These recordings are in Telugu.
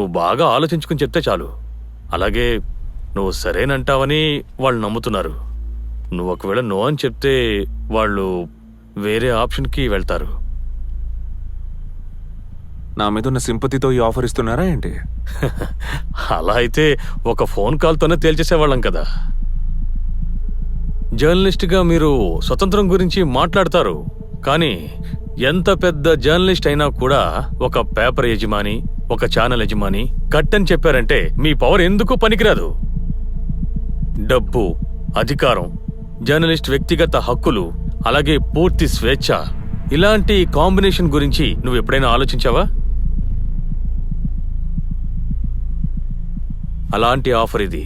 నువ్వు బాగా ఆలోచించుకుని చెప్తే చాలు. అలాగే నువ్వు సరేనంటావని వాళ్ళు నమ్ముతున్నారు. నువ్వు ఒకవేళ నో అని చెప్తే వాళ్ళు వేరే ఆప్షన్కి వెళ్తారు. నా మీద ఉన్న సింపతితో ఈ ఆఫర్ ఇస్తున్నారా ఏంటి? అలా అయితే ఒక ఫోన్ కాల్తోనే తేల్చేసేవాళ్ళం కదా. జర్నలిస్ట్గా మీరు స్వతంత్రం గురించి మాట్లాడతారు, కానీ ఎంత పెద్ద జర్నలిస్ట్ అయినా కూడా ఒక పేపర్ యజమాని, ఒక ఛానల్ యజమాని కట్ అని చెప్పారంటే మీ పవర్ ఎందుకు పనికిరాదు. డబ్బు, అధికారం, జర్నలిస్ట్ వ్యక్తిగత హక్కులు, అలాగే పూర్తి స్వేచ్ఛ, ఇలాంటి కాంబినేషన్ గురించి నువ్వు ఎప్పుడైనా ఆలోచించావా? అలాంటి ఆఫర్ ఇది.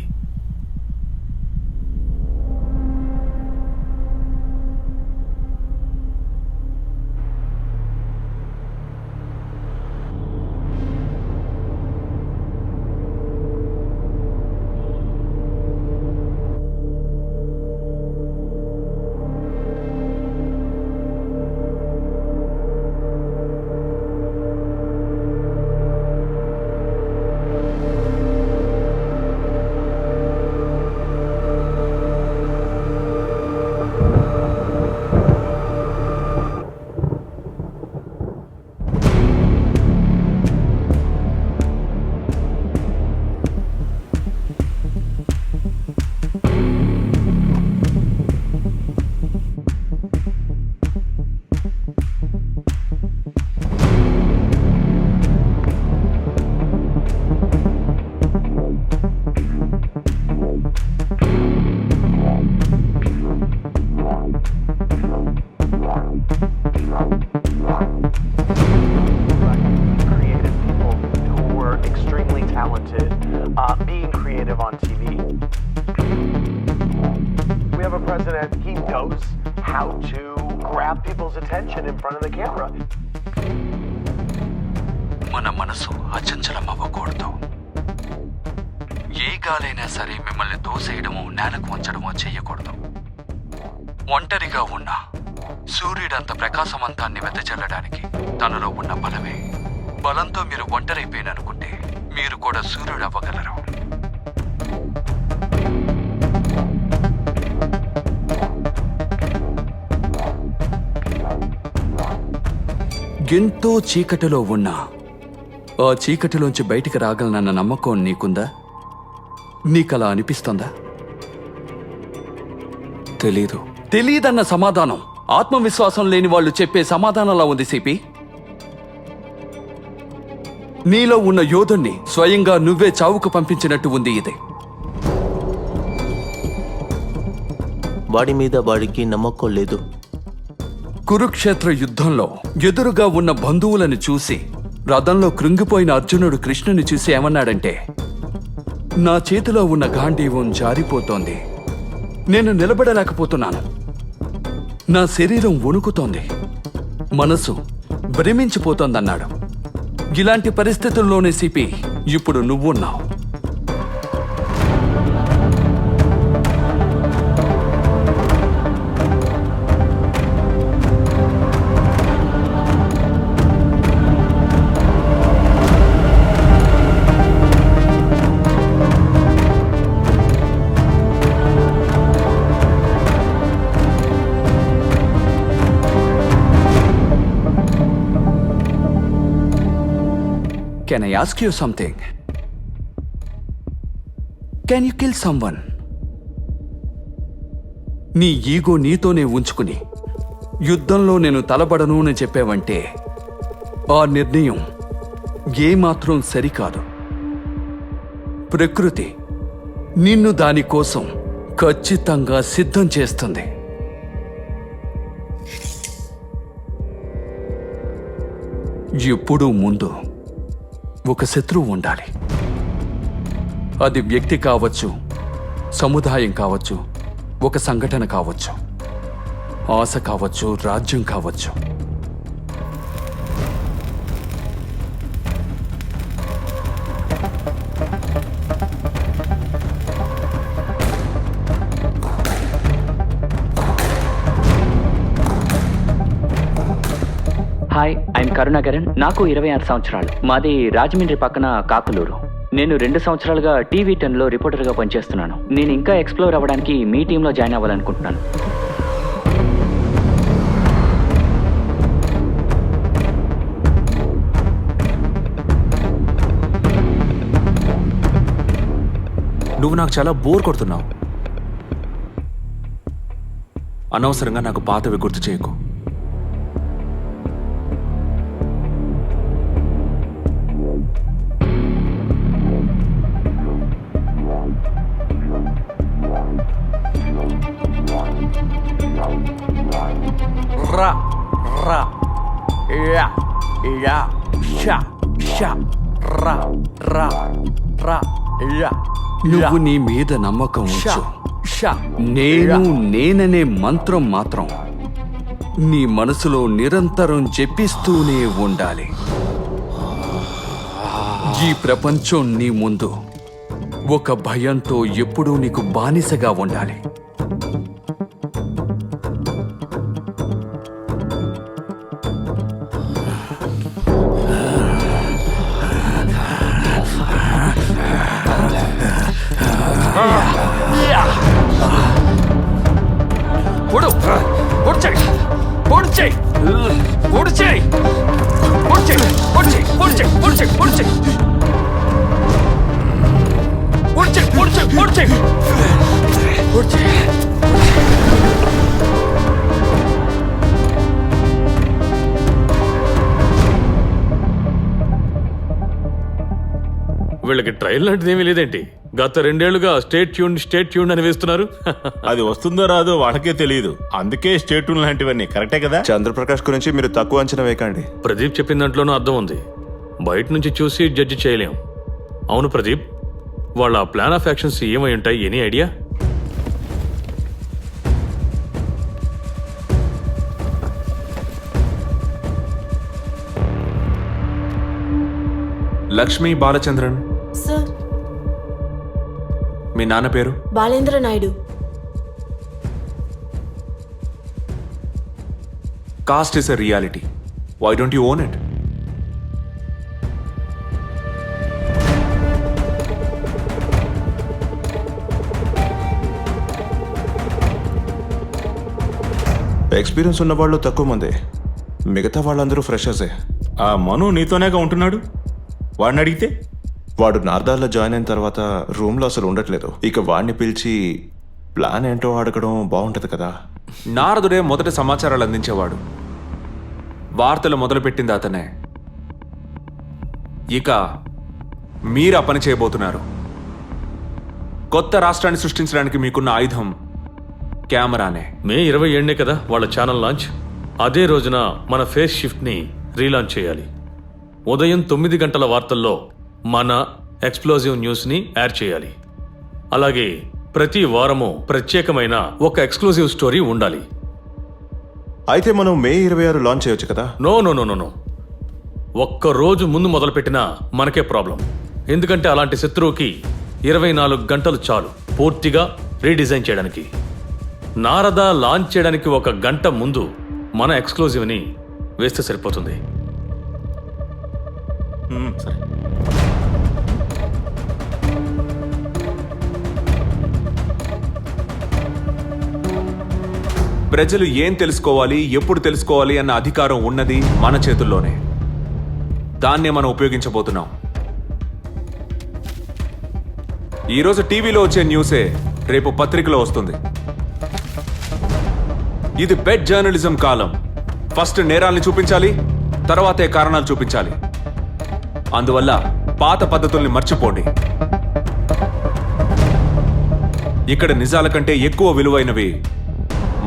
Being creative on TV. We have a president, he knows how to grab people's attention in front of the camera. మన మనసు అచంచలం అవ్వకూడదు. ఏ గాలైనా సరే మిమ్మల్ని దోసేయడమో నేలకు వంచడమో చెయ్యకూడదు. ఒంటరిగా ఉన్న సూర్యుడంత ప్రకాశవంతాన్ని వెదజల్లడానికి తనలో ఉన్న బలమే. బలంతో మీరు ఒంటరైపోయిననుకుంటే మీరు కూడా సూర్యుడు అవ్వగలరు. ఎంతో చీకటిలో ఉన్నా ఆ చీకటిలోంచి బయటికి రాగలనన్న నమ్మకం నీకుందా? నీకలా అనిపిస్తుందా? తెలీదన్న సమాధానం ఆత్మవిశ్వాసం లేని వాళ్ళు చెప్పే సమాధానంలా ఉంది సిపి. నీలో ఉన్న యోధుణ్ణి స్వయంగా నువ్వే చావుకు పంపించినట్టు ఉంది ఇది. వాడి మీద వాడికి నమ్మకం లేదు. కురుక్షేత్ర యుద్ధంలో ఎదురుగా ఉన్న బంధువులను చూసి రథంలో కృంగిపోయిన అర్జునుడు కృష్ణుని చూసి ఏమన్నాడంటే, నా చేతిలో ఉన్న గాంధీవం జారిపోతోంది, నేను నిలబడలేకపోతున్నాను, నా శరీరం వణుకుతోంది, మనసు భ్రమించిపోతోందన్నాడు. ఇలాంటి పరిస్థితుల్లోనే సిపి ఇప్పుడు నువ్వున్నావు. Can I ask you something? Can you kill someone? నీ ఈగో నీతోనే ఉంచుకుని యుద్ధంలో నేను తలబడను అని చెప్పావంటే ఆ నిర్ణయం ఏమాత్రం సరికాదు. ప్రకృతి నిన్ను దానికోసం ఖచ్చితంగా సిద్ధం చేస్తుంది. ఎప్పుడూ ముందు ఒక శత్రువు ఉండాలి. అది వ్యక్తి కావచ్చు, సముదాయం కావచ్చు, ఒక సంఘటన కావచ్చు, ఆశ కావచ్చు, రాజ్యం కావచ్చు. Hi, I'm Karunakaran. నాకు 26 సంవత్సరాలు. మాది రాజమండ్రి పక్కన కాకులూరు. నేను 2 సంవత్సరాలుగా టీవీ 10లో రిపోర్టర్గా పనిచేస్తున్నాను. నేను ఇంకా ఎక్స్ప్లోర్ అవ్వడానికి మీ టీంలో జాయిన్ అవ్వాలనుకుంటున్నాను. నువ్వు నాకు చాలా బోర్ కొడుతున్నావు. అనవసరంగా నాకు పాతవి గుర్తు చేయకు. రా రా యా యా షా షా రా రా రా యా నువ్వు నీ మీద నమ్మకం ఉంచు. షా నేను నేననే మంత్రం మాత్రం నీ మనసులో నిరంతరం జపిస్తూనే ఉండాలి. ఈ ప్రపంచం నీ ముందు ఒక భయంతో ఎప్పుడూ నీకు బానిసగా ఉండాలి. పొడు పొడిచేయ్ పొడిచేయ్ పొడిచేయ్ పొడిచేయ్ పొడిచేయ్ పొడిచేయ్ పొడిచేయ్ పొడిచేయ్ పొడిచేయ్ పొడిచేయ్ పొడిచేయ్ పొడిచేయ్. వీళ్ళకి ట్రైల్ లాంటిది ఏమీ లేదేంటి? గత 2 ఏళ్లుగా స్టేట్ ట్యూన్ అని వేస్తున్నారు. అది వస్తుందో రాదో వాళ్ళకే తెలియదు. అందుకే స్టేట్ లాంటివన్నీ కరెక్టే కదా. చంద్రప్రకాష్ గురించి మీరు తక్కువ అంచనా వేయకండి. ప్రదీప్ చెప్పిన దాంట్లోనూ అర్థం ఉంది. బయట నుంచి చూసి జడ్జి చేయలేం. అవును ప్రదీప్, వాళ్ళ ప్లాన్ ఆఫ్ యాక్షన్స్ ఏమై ఉంటాయి? Any idea? Lakshmi Balachandran. Sir, మీ నాన్న పేరు? Balendra Naidu. Caste is a reality. Why don't you own it? Experience ఉన్న వాళ్ళు తక్కువ మంది, మిగతా వాళ్ళందరూ ఫ్రెషర్సే. ఆ మను నీతోనేగా ఉంటున్నాడు. వాడిని అడిగితే వాడు నార్దార్లో జాయిన్ అయిన తర్వాత రూమ్లో అసలు ఉండట్లేదు. ఇక వాడిని పిలిచి ప్లాన్ ఏంటో అడగడం బాగుంటది కదా. నారదుడే మొదట సమాచారాలు అందించేవాడు. వార్తలు మొదలుపెట్టింది అతనే. ఇక మీరు ఆ పని చేయబోతున్నారు. కొత్త రాష్ట్రాన్ని సృష్టించడానికి మీకున్న ఆయుధం కెమెరానే. మే 27 కదా వాళ్ళ ఛానల్ లాంచ్. అదే రోజున మన ఫేస్ షిఫ్ట్ ని రీలాంచ్ చేయాలి. ఉదయం 9 గంటల వార్తల్లో మన ఎక్స్ప్లోజివ్ న్యూస్ ని యాడ్ చేయాలి. అలాగే ప్రతి వారము ప్రత్యేకమైన ఒక ఎక్స్క్లూజివ్ స్టోరీ ఉండాలి. అయితే మనం మే 26 లాంచ్ చేయొచ్చు కదా. No no no no no, ఒక్క రోజు ముందు మొదలుపెట్టినా మనకే ప్రాబ్లం. ఎందుకంటే అలాంటి శత్రువుకి 24 గంటలు చాలు పూర్తిగా రీడిజైన్ చేయడానికి. నారద లాంచ్ చేయడానికి 1 గంట ముందు మన ఎక్స్క్లూజివ్ని వేస్తే సరిపోతుంది. సరే. ప్రజలు ఏం తెలుసుకోవాలి, ఎప్పుడు తెలుసుకోవాలి అన్న అధికారం ఉన్నది మన చేతుల్లోనే. దాన్నే మనం ఉపయోగించబోతున్నాం. ఈరోజు టీవీలో వచ్చే న్యూసే రేపు పత్రికలో వస్తుంది. ఇది బెడ్ జర్నలిజం కాలం. ఫస్ట్ నేరాల్ని చూపించాలి, తర్వాతే కారణాలు చూపించాలి. అందువల్ల పాత పద్ధతుల్ని మర్చిపోండి. ఇక్కడ నిజాల కంటే ఎక్కువ విలువైనవి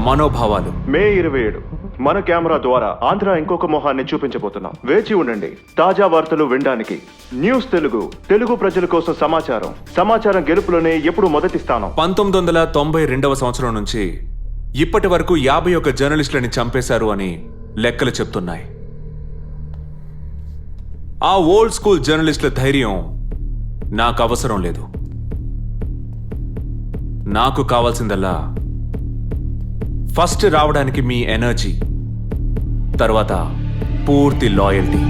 మనోభావాలు. మే 27 మన కెమెరా ద్వారా ఆంధ్ర ఇంకొక మొహాన్ని చూపించబోతున్నాం. వేచి ఉండండి తాజా వార్తలు వినడానికి. న్యూస్ తెలుగు ప్రజల కోసం సమాచారం గెలుపులోనే ఎప్పుడు మొదటి స్థానం. 1992వ సంవత్సరం నుంచి ఇప్పటి వరకు 51 జర్నలిస్టులని చంపేశారు అని లెక్కలు చెప్తున్నాయి. ఆ ఓల్డ్ స్కూల్ జర్నలిస్టుల ధైర్యం నాకు అవసరం లేదు. నాకు కావాల్సిందల్లా ఫస్ట్ రావడానికి మీ ఎనర్జీ, తర్వాత పూర్తి లాయల్టీ.